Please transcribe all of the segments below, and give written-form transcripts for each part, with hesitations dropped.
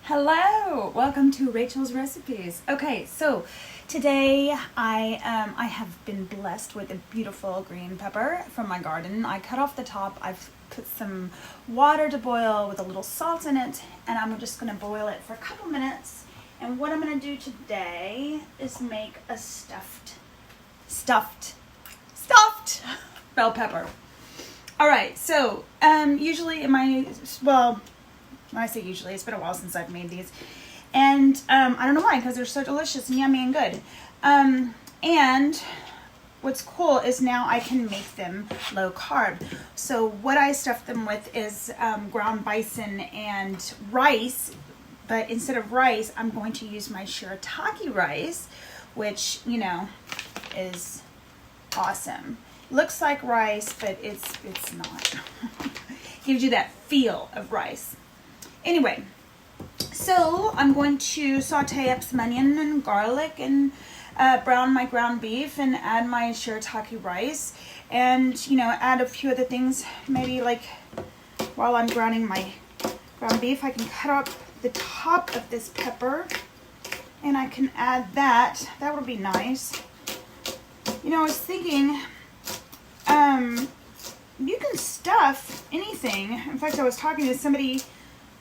Hello, welcome to Rachel's Recipes. Okay, so today I have been blessed with a beautiful green pepper from my garden. I cut off the top. I've put some water to boil with a little salt in it, and I'm just going to boil it for a couple minutes. And what I'm going to do today is make a stuffed bell pepper. All right, so usually in my when I say usually, it's been a while since I've made these. And I don't know why, because they're so delicious and yummy and good. And what's cool is now I can make them low carb. So what I stuff them with is ground bison and rice. But instead of rice, I'm going to use my shiratake rice, which, you know, is awesome. Looks like rice, but it's not. Gives you that feel of rice. Anyway, so I'm going to saute up some onion and garlic and brown my ground beef and add my shiratake rice and, you know, add a few other things. Maybe like while I'm browning my ground beef, I can cut off the top of this pepper and I can add that. That would be nice. You know, I was thinking, you can stuff anything. In fact, I was talking to somebody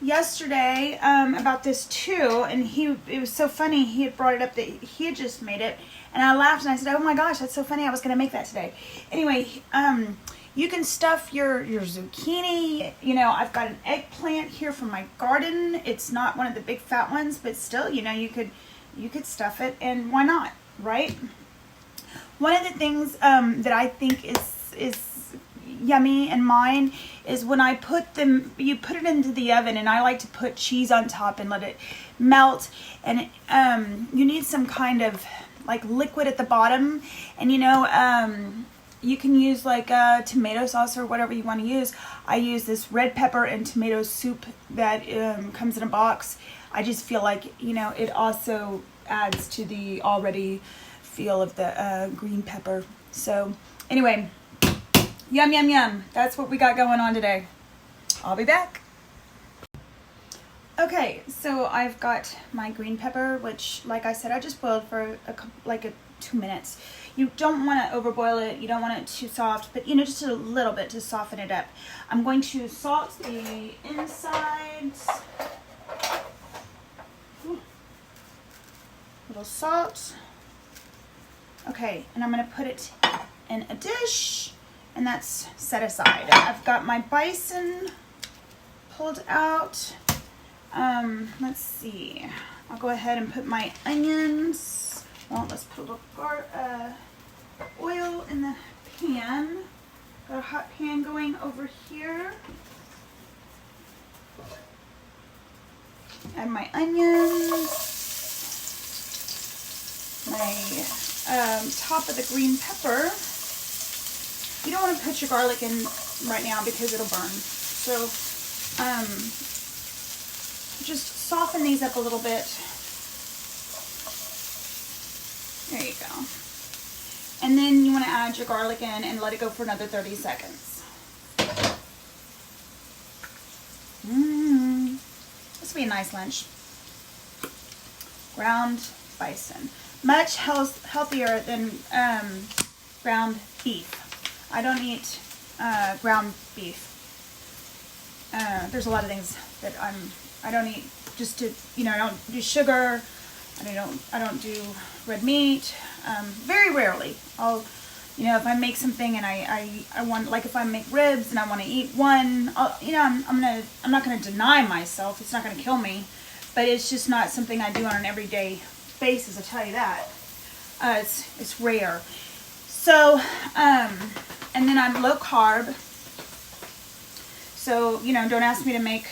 yesterday about this too, and it was so funny. He had brought it up that he had just made it, and I laughed and I said, oh my gosh, that's so funny, I was going to make that today. Anyway, you can stuff your zucchini. You know, I've got an eggplant here from my garden. It's not one of the big fat ones, but still, you know, you could stuff it, and why not, right? One of the things that I think is yummy and mine is when I put them, you put it into the oven, and I like to put cheese on top and let it melt, and you need some kind of like liquid at the bottom, and you know, you can use like tomato sauce or whatever you want to use. I use this red pepper and tomato soup that comes in a box. I just feel like, you know, it also adds to the already feel of the green pepper. So anyway, yum, yum, yum. That's what we got going on today. I'll be back. Okay, so I've got my green pepper, which, like I said, I just boiled for 2 minutes. You don't want to overboil it. You don't want it too soft, but, you know, just a little bit to soften it up. I'm going to salt the insides. Little salt. Okay, and I'm going to put it in a dish. And that's set aside. I've got my bison pulled out. Let's see. I'll go ahead and put my onions. Well, let's put a little oil in the pan. Got a hot pan going over here. Add my onions. My top of the green pepper. You don't want to put your garlic in right now because it'll burn. So just soften these up a little bit. There you go. And then you want to add your garlic in and let it go for another 30 seconds. This will be a nice lunch. Ground bison. Much healthier than ground beef. I don't eat ground beef. There's a lot of things that I don't eat just to, you know, I don't do sugar. I don't do red meat. Very rarely. I'll, you know, if I make something and I want, like if I make ribs and I want to eat one, you know, I'm not gonna deny myself. It's not gonna kill me, but it's just not something I do on an everyday basis. I'll tell you that. It's rare. So, and then I'm low carb. So, you know, don't ask me to make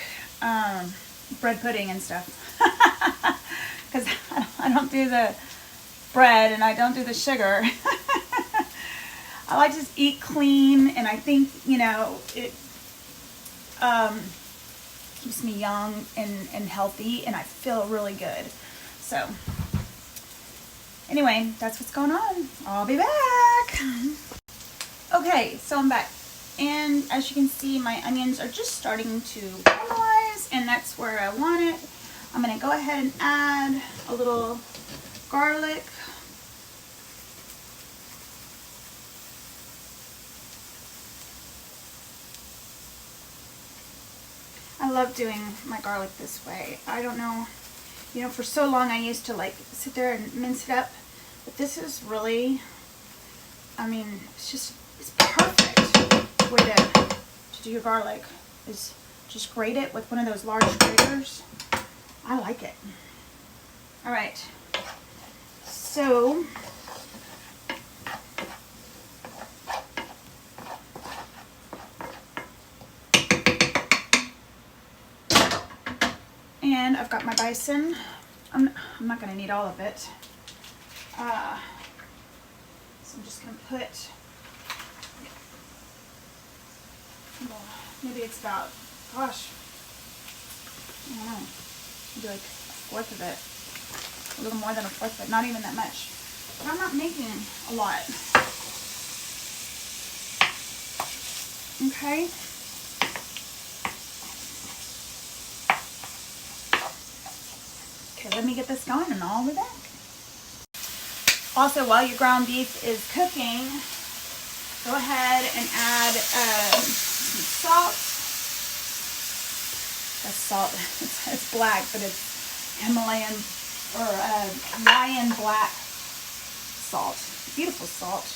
bread pudding and stuff. Because I don't do the bread and I don't do the sugar. I like to just eat clean, and I think, you know, it keeps me young and healthy, and I feel really good. So, anyway, that's what's going on. I'll be back. Okay, so I'm back. And as you can see, my onions are just starting to caramelize, and that's where I want it. I'm gonna go ahead and add a little garlic. I love doing my garlic this way. I don't know, you know, for so long I used to like sit there and mince it up, but this is really, I mean, it's perfect way to do your garlic, is just grate it with one of those large graters. I like it. All right, so and I've got my bison. I'm not going to need all of it. So I'm just going to put, well, maybe it's about, gosh, I don't know, maybe like a fourth of it. A little more than a fourth, but not even that much. But I'm not making a lot. Okay. Okay, let me get this going and I'll be back. Also, while your ground beef is cooking, go ahead and add some salt. That's salt. It's black, but it's Himalayan or Hawaiian black salt. Beautiful salt.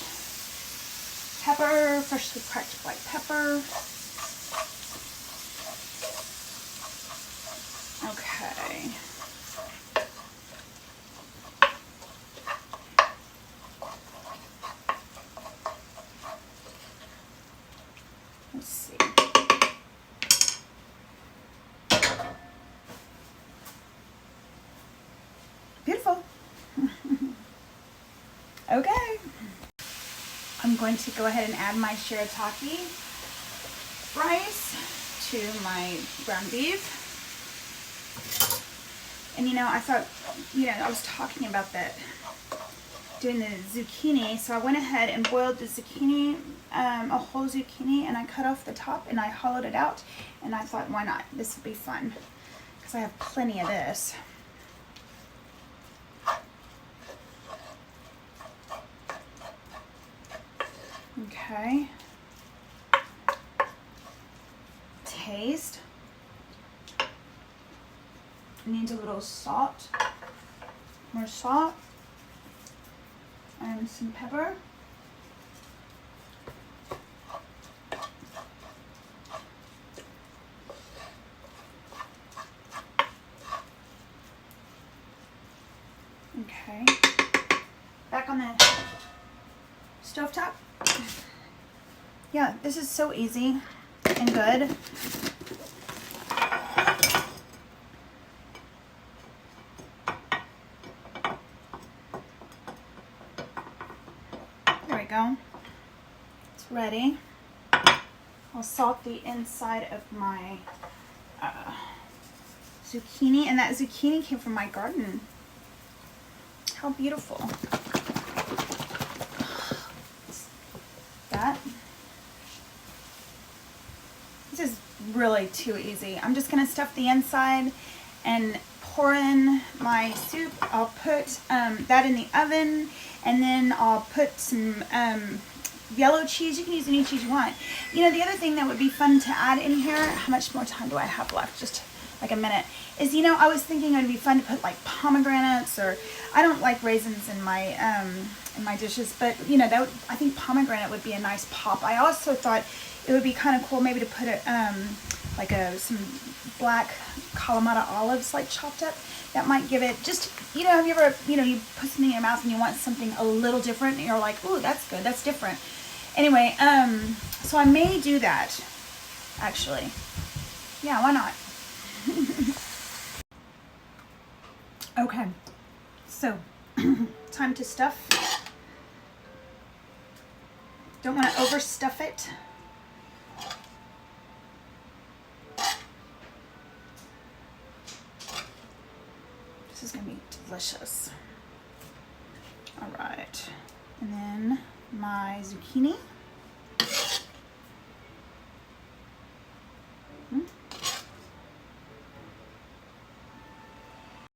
Pepper, freshly cracked black pepper. Okay. Let's see. Beautiful. Okay. I'm going to go ahead and add my shiratake rice to my ground beef. And you know, I thought, you know, I was talking about that, doing the zucchini, so I went ahead and boiled the zucchini, a whole zucchini, and I cut off the top and I hollowed it out, and I thought, why not? This would be fun, because I have plenty of this. Okay. Taste. Needs a little salt. More salt. And some pepper. Okay. Back on the stovetop. Yeah, this is so easy and good. There we go. It's ready. I'll salt the inside of my zucchini, and that zucchini came from my garden. How beautiful. That. This is really too easy. I'm just going to stuff the inside and pour in my soup. I'll put that in the oven, and then I'll put some yellow cheese. You can use any cheese you want. You know, the other thing that would be fun to add in here, how much more time do I have left? Just like a minute. Is, you know, I was thinking it would be fun to put like pomegranates, or I don't like raisins in my dishes, but you know, that would, I think pomegranate would be a nice pop. I also thought it would be kind of cool maybe to put it like some black kalamata olives like chopped up. That might give it just, you know, have you ever, you know, you put something in your mouth and you want something a little different and you're like, ooh, that's good, that's different. Anyway, so I may do that actually. Yeah, why not? Okay, so time to stuff. Don't want to overstuff it. This is going to be delicious. All right, and then my zucchini.